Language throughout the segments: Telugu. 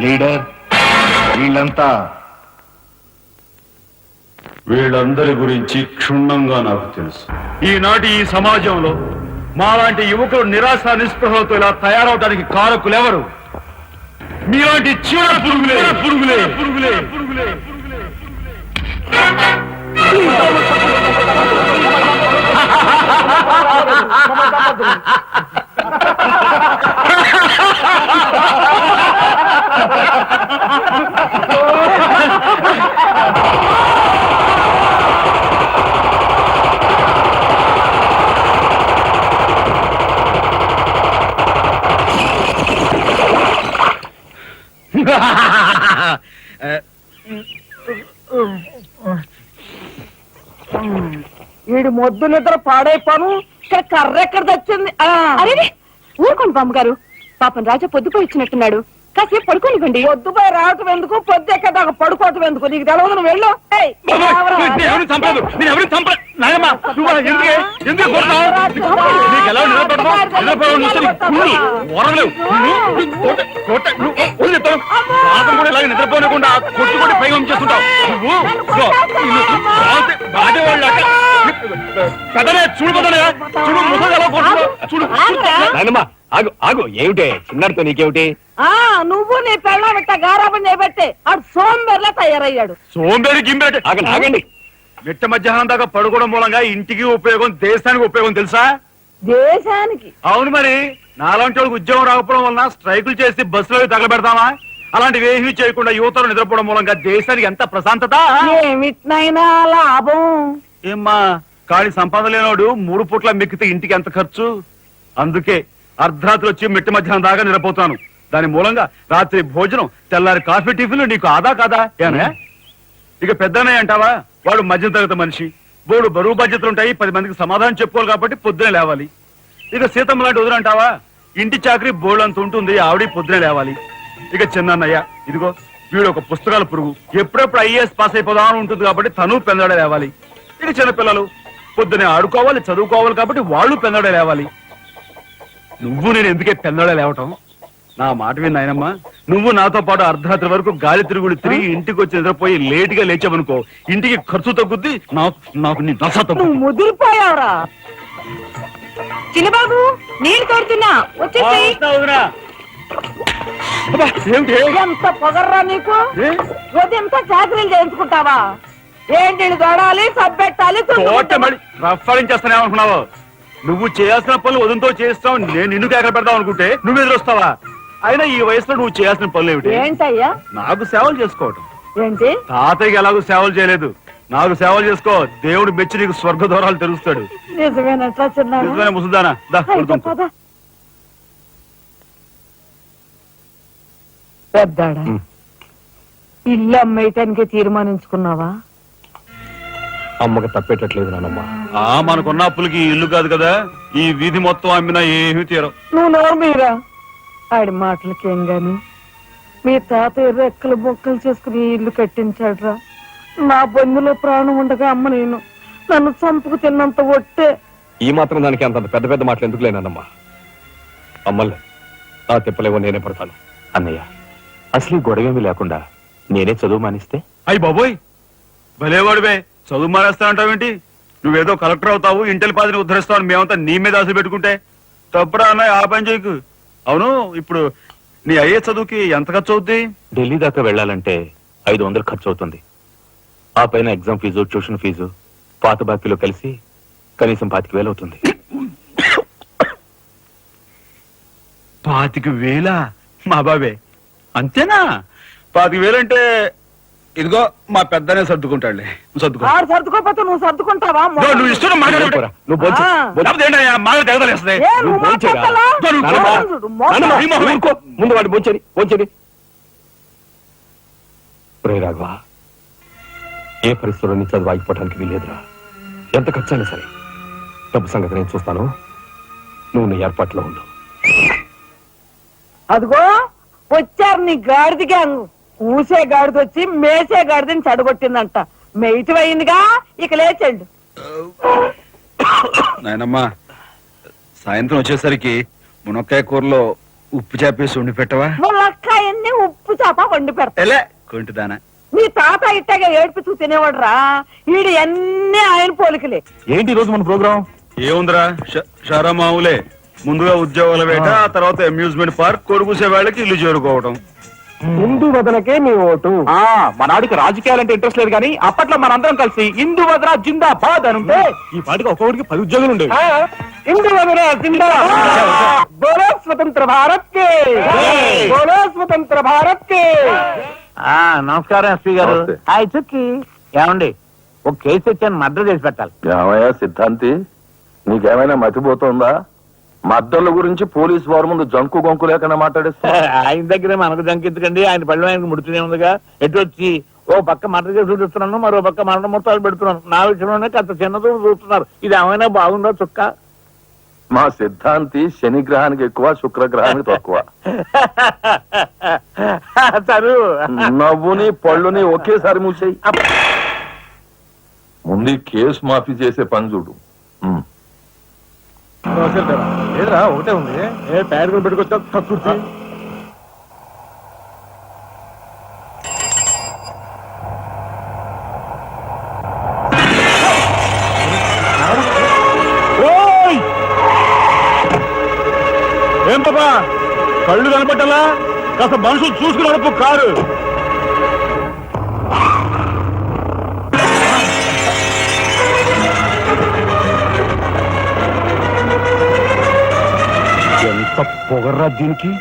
లీడర్, వీళ్ళందరి గురించి క్షుణ్ణంగా నాకు తెలుసు. ఈనాటి ఈ సమాజంలో మాలాంటి యువకులు నిరాశ నిస్పృహలతో ఇలా తయారవడానికి కారకులెవరు? మీలాంటి చీడ పురుగులే పురుగులే పురుగులే పురుగులే వీడి మొద్దు నిద్ర పాడైపోను ఇక్కడ కర్ర ఎక్కడ తెచ్చింది. అరే ఊరుకోండి బామ్మగారు, పాపం రాజా పొద్దుపోయి ఇచ్చినట్టున్నాడు, కాసేపు పడుకోనివ్వండి. పొద్దుపై రావటం ఎందుకు, పొద్దు ఎక్కదాకా పడుకోవటం ఎందుకు? నీకు తెలవదు, నువ్వు వెళ్ళు. నిద్రపోనకుండా కొట్టుకుంటే పైగా ఉంచేస్తుంటావు ఆగు ఆగు, ఏమిటే చిన్నడితో నీకేమిటి? నువ్వు నీ పెళ్ళ పెట్ట గారాబం చేయబట్టే ఆడు సోంబేర్లా తయారయ్యాడు. సోంబేరి గింబేట ఆగండి. మిట్ట మధ్యాహ్నం దాకా పడుకోవడం మూలంగా ఇంటికి ఉపయోగం, దేశానికి ఉపయోగం తెలుసా? దేశానికి? అవును మరి. నాలాంటి వాళ్ళకి ఉద్యోగం రాకపోవడం వలన స్ట్రైకులు చేసి బస్సులో తగలబెడతామా? అలాంటివి ఏమీ చేయకుండా యువతలు నిద్రపోవడం మూలంగా దేశానికి ఎంత ప్రశాంతత. ఏమిటినైనా లాభం. ఏమ్మా, కాళీ సంపాదన లేనోడు 3 పూట్ల మిక్కితే ఇంటికి ఎంత ఖర్చు? అందుకే అర్ధరాత్రి వచ్చి మిట్ట మధ్యాహ్నం దాకా నిద్రపోతాను. దాని మూలంగా రాత్రి భోజనం, తెల్లారి కాఫీ, టిఫిన్లు నీకు ఆదా కాదా? ఏనా ఇక పెద్దనే అంటావా? వాడు మధ్య తరగతి మనిషి, బోడు బరువు బాధ్యతలు ఉంటాయి, 10 మందికి సమాధానం చెప్పుకోవాలి కాబట్టి పొద్దునే లేవాలి. ఇక సీతమ్మ లాంటి వదులంటావా? ఇంటి చాకరీ బోర్డు అంత ఉంటుంది, ఆవిడ పొద్దునే లేవాలి. ఇక చిన్నయ్య, ఇదిగో వీడు ఒక పుస్తకాల పురుగు, ఎప్పుడెప్పుడు ఐఏఎస్ పాస్ అయిపోదామని ఉంటుంది కాబట్టి తను పెందడే లేవాలి. ఇక చిన్నపిల్లలు పొద్దునే ఆడుకోవాలి, చదువుకోవాలి కాబట్టి వాళ్ళు పెందడే లేవాలి. నువ్వు నేను ఎందుకే పెందడే లేవటం? నా మాట విని నాయనమ్మా, నువ్వు నాతో పాటు అర్ధరాత్రి వరకు గాలి తిరుగుడు తిరిగి ఇంటికి వచ్చి నిద్రపోయి లేటుగా లేచావనుకో, ఇంటికి ఖర్చు తగ్గుద్ది, నాకు నీ దశ తగ్గు. ముదిరిపోయావురా చిన్నబాబు, నీళ్లు తోడుతున్నా వచ్చేసి. ఎంత పొగర్రా నీకు? ఉదయంతో చాకరీలు చేయించుకుంటావా? ఏంటి తోడాలి, సబ్బెట్టాలి, రఫాడించేస్తానే అనుకున్నావు? నువ్వు చేయాల్సిన పనులు ఉదయంతో చేస్తావు, నేను నిన్ను కేకలు పెడతావు అనుకుంటే నువ్వు ఎదురొస్తావా? అయినా ఈ వయసులో నువ్వు చేయాల్సిన పనులు ఏమిటి? ఏంటయ్యా? నాకు సేవలు చేసుకోవటం. ఏంటి? తాతయ్యకి ఎలాగో సేవలు చేయలేదు, నాకు సేవలు చేసుకో. దేవుడు మెచ్చి నీకు స్వర్గ దూరాలు తెలుస్తాడు. నిజమేనట్లా చిన్న నిజమే ముసుదానా. పెద్దాడా, ఇల్లు అమ్మేయటానికి తీర్మానించుకున్నావా? అమ్మకి తప్పేటట్లేదు నానమ్మా. మనకున్న అప్పులకి ఇల్లు కాదు కదా, ఈ వీధి మొత్తం అమ్మినా ఏమీ తీరం. నువ్వు నోరు మీరా? ఆడి మాటలకేం గాని మీ తాతయ్య రెక్కలు బొక్కలు చేసుకుని ఇల్లు కట్టించాడురా. నా బంధులో ప్రాణం ఉండగా అమ్మ నేను నన్ను చంపుకు తిన్నంత ఒట్టే. ఈ మాత్రం దానికి అంత పెద్ద పెద్ద మాటలు ఎందుకు లేనమ్మా? అమ్మలే నా తిప్పలేవో నేనే పడతాను. అన్నయ్య, అసలు గొడవేమీ లేకుండా నేనే చదువు మానిస్తే? అయ్యి బాబోయ్, భలేవాడివే. చదువు మానేస్తానంటావేంటి? నువ్వేదో కలెక్టర్ అవుతావు, ఇంటెల్ పాదిని ఉద్ధరిస్తావు అని మేమంతా నీ మీద ఆశ పెట్టుకుంటే తప్పుడా అన్నయ్య? ఆ పని చేయకు. అవును, ఇప్పుడు నీ అయ్యే చదువుకి ఎంత ఖర్చు అవుద్ది? ఢిల్లీ దాకా వెళ్ళాలంటే 500 ఖర్చు అవుతుంది. ఆ పైన ఎగ్జామ్ ఫీజు, ట్యూషన్ ఫీజు, పాత బాకీలో కలిసి కనీసం 25,000 అవుతుంది. 25,000? మా బాబే అంతేనా? 25,000 అంటే ఇదిగో మా పెద్దనే సర్దుకుంటాడులే. సర్దుకో. సర్దుకోపోతే నువ్వు సర్దుకుంటావా? నువ్వు ఇష్టం ముందు వాడు బొంచని బొంచని. రాఘవ, ఏ పరిస్థితుల్లో నీ చదువు ఆగిపోవడానికి వీలేదురా. ఎంత ఖర్చైనా సరే డబ్బు సంగతి నేను చూస్తాను. నువ్వు నీ ఏర్పాట్లో ఉండు. అదిగో వచ్చారు నీ గాడిది గ్యాంగ్. ఊసే గాడిద వచ్చి మేసే గాడిదని చెడగొట్టిందంట. మెయిటి అయిందిగా, ఇక లేచండు. నాయనమ్మా, సాయంత్రం వచ్చేసరికి మునక్కాయ కూరలో ఉప్పు చేపేసి వండి పెట్టవా? ములక్కాయన్ని ఉప్పు చేప వండి పెడతా. ఎలా కొంటిదానా? మీ తాత ఇట్టగా ఏడిపిస్తూ తినేవాడురా. వీడు అన్ని ఆయన పోలికలే. ఏంటి ఈ రోజు మన ప్రోగ్రామ్? ఏముందిరా, షారా మామూలే. ముందుగా ఉద్యోగాల వేట, ఆ తర్వాత అమ్యూజ్మెంట్ పార్క్, కొడుకుసే వాళ్ళకి ఇల్లు చేరుకోవడం. హిందూ వదనకే మీ ఓటు. మన ఆడికి రాజకీయాలంటే ఇంట్రెస్ట్ లేదు కానీ అప్పట్లో మనందరం కలిసి హిందూ వదన జిందాబాద్ అని ఉంటే ఈ పాటికి ఒక్కొక్కడికి 10 ఉద్యోగాలు ఉండేవి. హిందూ వదన జిందాబాద్. బోలో స్వతంత్ర భారత్ కే, బోలో స్వతంత్ర భారత్ కే. నమస్కారం ఎస్పీ గారు. హాయ్ చుక్కి. ఏమండి ఒక కేసు తెచ్చాను, మర్డర్ చేసి పెట్టాలి. ఏమయ్యా సిద్ధాంతి, నీకేమైనా మతిపోతుందా? మద్దళ్ళ గురించి పోలీసు వారి ముందు జంకు గొంకు లేకుండా మాట్లాడేస్తా. ఆయన దగ్గరే మనకు జంకెత్తుకండి, ఆయన పళ్ళు ఆయనకు ముడుతూనే ఉందిగా. ఎటు వచ్చి ఓ పక్క మర్డర్ చేసి చూపిస్తున్నాను, మరో పక్క మరణ మొత్తాలు పెడుతున్నాను. నా విషయంలోనే కాస్త చిన్నదో చూస్తున్నారు. ఇది ఏమైనా బాగుందో చుక్క? మా సిద్ధాంతి శని గ్రహానికి ఎక్కువ, శుక్రగ్రహానికి తక్కువ. చదువు నవ్వుని పళ్ళుని ఒకేసారి మూసేయి. ముందు కేసు మాఫీ చేసే పని చూడు. లేదురా, ఒకటే ఉంది. ఏ ప్యాడ్ పెట్టుకొచ్చా తక్కువ. ఏం పాపా, కళ్ళు కనపట్టాలా? కాస్త మనుషులు చూసుకుని నడుపు కారు. ఎంత పొగర్రా దీనికి.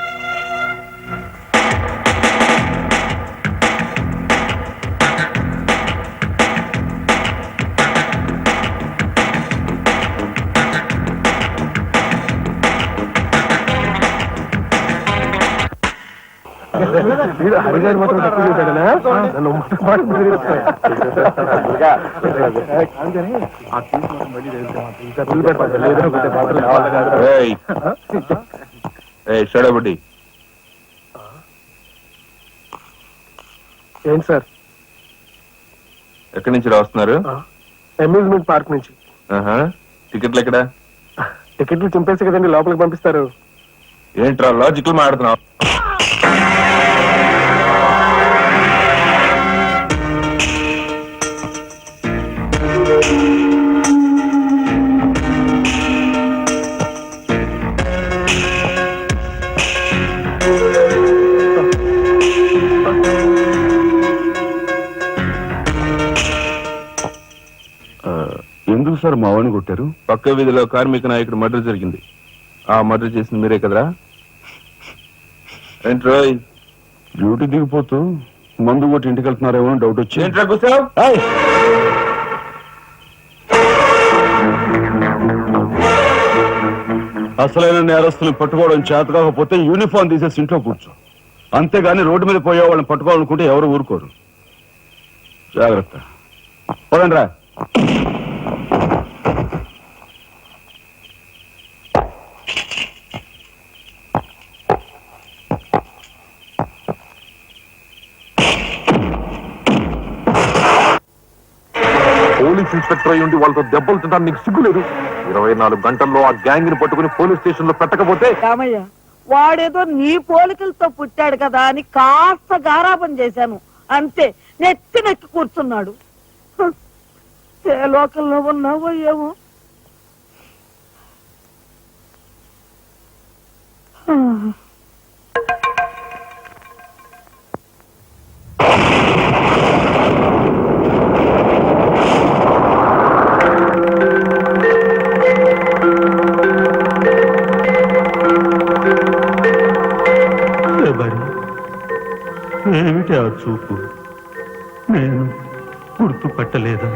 హరిగారు మాత్రం తక్కువ చేశాడనా? షడబుడ్డి ఏంటి సార్? ఎక్కడి నుంచి రాస్తున్నారు? అమ్యూజ్మెంట్ పార్క్ నుంచి. టికెట్లు ఎక్కడ? టికెట్లు చింపేసి కదండి లోపలికి పంపిస్తారు. ఏంట్రా లాజికల్ మాట్లాడుతున్నావు? ఎందుకు సార్ మా వాడిని కొట్టారు? పక్క వీధిలో కార్మిక నాయకుడు మర్డర్ జరిగింది. ఆ మర్డర్ చేసింది మీరే కదరా? ఏంట్రా డ్యూటీ దిగిపోతూ మందు కొట్టి ఇంటికి వెళ్తున్నారేమో డౌట్ వచ్చి. ఏంట్రా కూర్చో. అసలైన నేరస్తుని పట్టుకోవడం చేత కాకపోతే యూనిఫామ్ తీసేసి ఇంట్లో కూర్చో. అంతేగాని రోడ్డు మీద పోయే వాళ్ళని పట్టుకోవాలనుకుంటే ఎవరు ఊరుకోరు. జాగ్రత్త. పోదండి రా. పోలీస్ ఇన్స్పెక్టర్ అయి ఉండి వాళ్ళతో దెబ్బలు తింటాను నీకు సిగ్గులేదు? 24 గంటల్లో ఆ గ్యాంగ్ ని పట్టుకుని పోలీస్ స్టేషన్ లో పెట్టకపోతే? రామయ్య, వాడేదో నీ పోలికలతో పుట్టాడు కదా అని కాస్త గారాబం చేశాను అంతే. నెత్తి నెక్కి కూర్చున్నాడు. ఏ లోకల్లో ఉన్నావో ఏమో. ఏమిటి ఆ చూపు? నేను గుర్తుపట్టలేదా?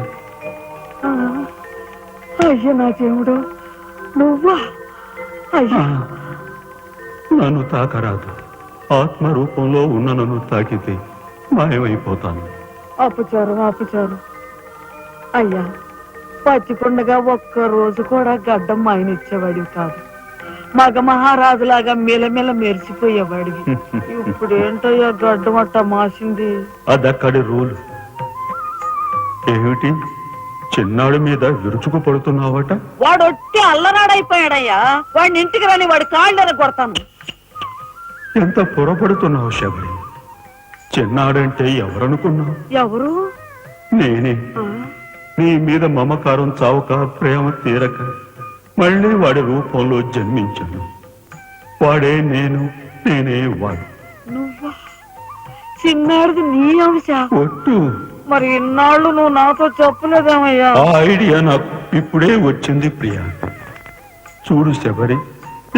అయ్యా నా దేవుడు, నువ్వా? అయ్యా నన్ను తాకరాదు. ఆత్మ రూపంలో ఉన్న నన్ను తాకితే మాయమైపోతాను. అపచారం అపచారం. అయ్యా, పచ్చికొండగా ఒక్క రోజు కూడా గడ్డం మాయనిచ్చేవాడివి కాదు. మగ మహారాజులాగా మెలమెల మెరిసిపోయేవాడివి. ఇప్పుడు ఏంటయ్యా గడ్డం అట్ట మాసింది? అదక్కడి రూలు. ఏమిటి చిన్నాడు మీద విరుచుకు పడుతున్నావట? వాడు ఒట్టి అల్లనాడైపోయాడయ్యా. వాడిని ఇంటికి రాని వాడి కాళ్ళని కొడతాను. ఎంత పొరపడుతున్నావు శబరి. చిన్నాడంటే ఎవరనుకున్నావు? ఎవరు? నేనే. ఆ, నీ మీద మమకారం చావక, ప్రేమ తీరక మళ్ళీ వాడి రూపంలో జన్మించాను. వాడే నేను, నేనే వాడు. నువ్వా? చిన్నాడిది నీ అంశ. ఒట్టు. మరి ఇన్నాళ్ళు నువ్వు నాతో చెప్పలేదేమయ్యా? ఆ ఐడియా నాకు ఇప్పుడే వచ్చింది ప్రియా. చూడు శబరి,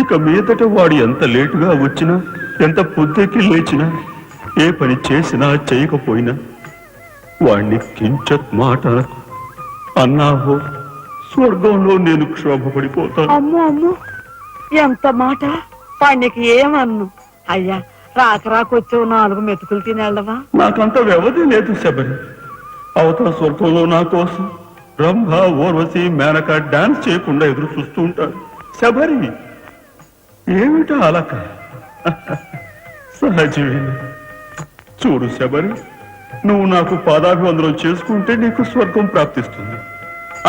ఇక మీదట వాడు ఎంత లేటుగా వచ్చినా, ఎంత పొద్దుకి లేచినా, ఏ పని చేసినా చేయకపోయినా వాణ్ణి కించత్ మాట అన్నావో స్వర్గంలో నేను క్షోభపడిపోతాను. అమ్మో అమ్మో, ఎంత మాట! వాడికి ఏమన్ను? అయ్యా, రాకొచ్చావు 4 మెతుకులు తినేళ్ళవా? నాకంత వ్యవధి లేదు శబరి. అవతల స్వర్గంలో నా కోసం రంభ, ఊర్వశి, మేనక డాన్స్ చేయకుండా ఎదురు చూస్తూ ఉంటారు. శబరి, ఏమిటా అలక? సహజమే. చూడు శబరి, నువ్వు నాకు పాదాభివందనం చేసుకుంటే నీకు స్వర్గం ప్రాప్తిస్తుంది.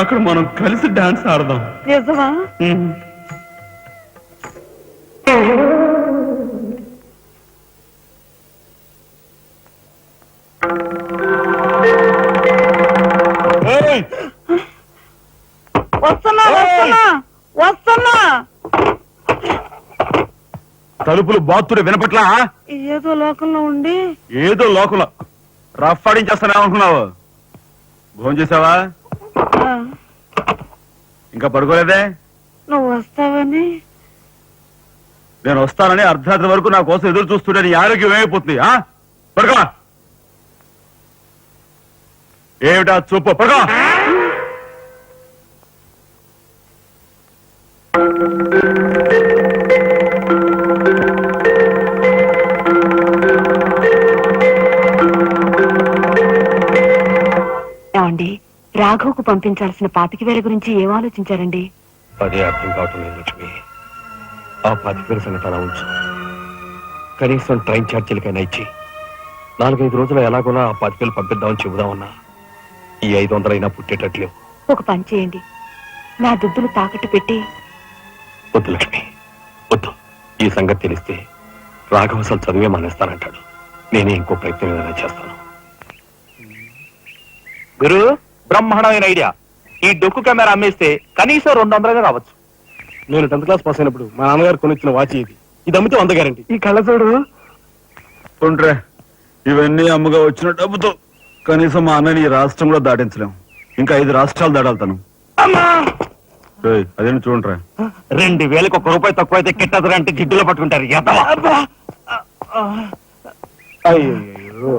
అక్కడ మనం కలిసి డాన్స్ ఆడదాం. నిజమా? ఏయ్! వస్తున్నా వస్తున్నా వస్తున్నా. తలుపులు బాత్తుడు వినపట్లా? ఏదో లోకంలో ఉండి ఏదో లోకల రఫ్ ఆడించేస్తానేమనుకున్నావు? భోజనం చేసావా? ఆ, ఇంకా పడుకోలేదే? నువ్వు వస్తావని. నేను వస్తానని అర్ధరాత్రి వరకు నా కోసం ఎదురు చూస్తుంటే నీ ఆరోగ్యం ఏమైపోతుంది? పడుకో. ఏమిటా చూపు? పడుకో. ఏమండి, రాఘవ్కు పంపించాల్సిన 25,000 గురించి ఏం ఆలోచించారండి? అదే అర్థం కావటం లేదు లక్ష్మి. ఆ 10,000 సంగతి అలా ఉంచు. కనీసం ట్రైన్ ఛార్జీలకైనా ఇచ్చి 4-5 రోజులు ఎలాగోలా ఆ 10,000 పంపిద్దామని చెబుదామన్నా ఈ 500 అయినా పుట్టేటట్లేవు. ఒక పని చేయండి, నా దుద్దులు తాకట్టు పెట్టి. వద్దు లక్ష్మి, వద్దు. ఈ సంగతి తెలిస్తే రాఘవ అసలు చదివే మానేస్తానంటాడు. నేనే ఇంకో ప్రయత్నం ఏదైనా చేస్తాను. గురు, బ్రహ్మాండమైన ఐడియా. ఈ డొక్కు కెమెరా అమ్మేస్తే కనీసం 200 రావచ్చు. నేను 10th క్లాస్ పాస్ అయినప్పుడు మా నాన్నగారు కొనిచ్చిన వాచి ఇది అమ్మితే 100 గ్యారెంటీ. ఈ కళ్ళజోడు ఉండ్రే, ఇవన్నీ అమ్మగా వచ్చిన డబ్బుతో కనీసం మా అన్నని ఈ రాష్ట్రంలో దాటించలేం. ఇంకా 5 రాష్ట్రాలు దాడాలతాను. అదేంటి చూడండిరా. 2,000కి 1 రూపాయి తక్కువ అయితే కిట్టదురా అంటే జిడ్డులో పట్టుకుంటారు. అయ్యో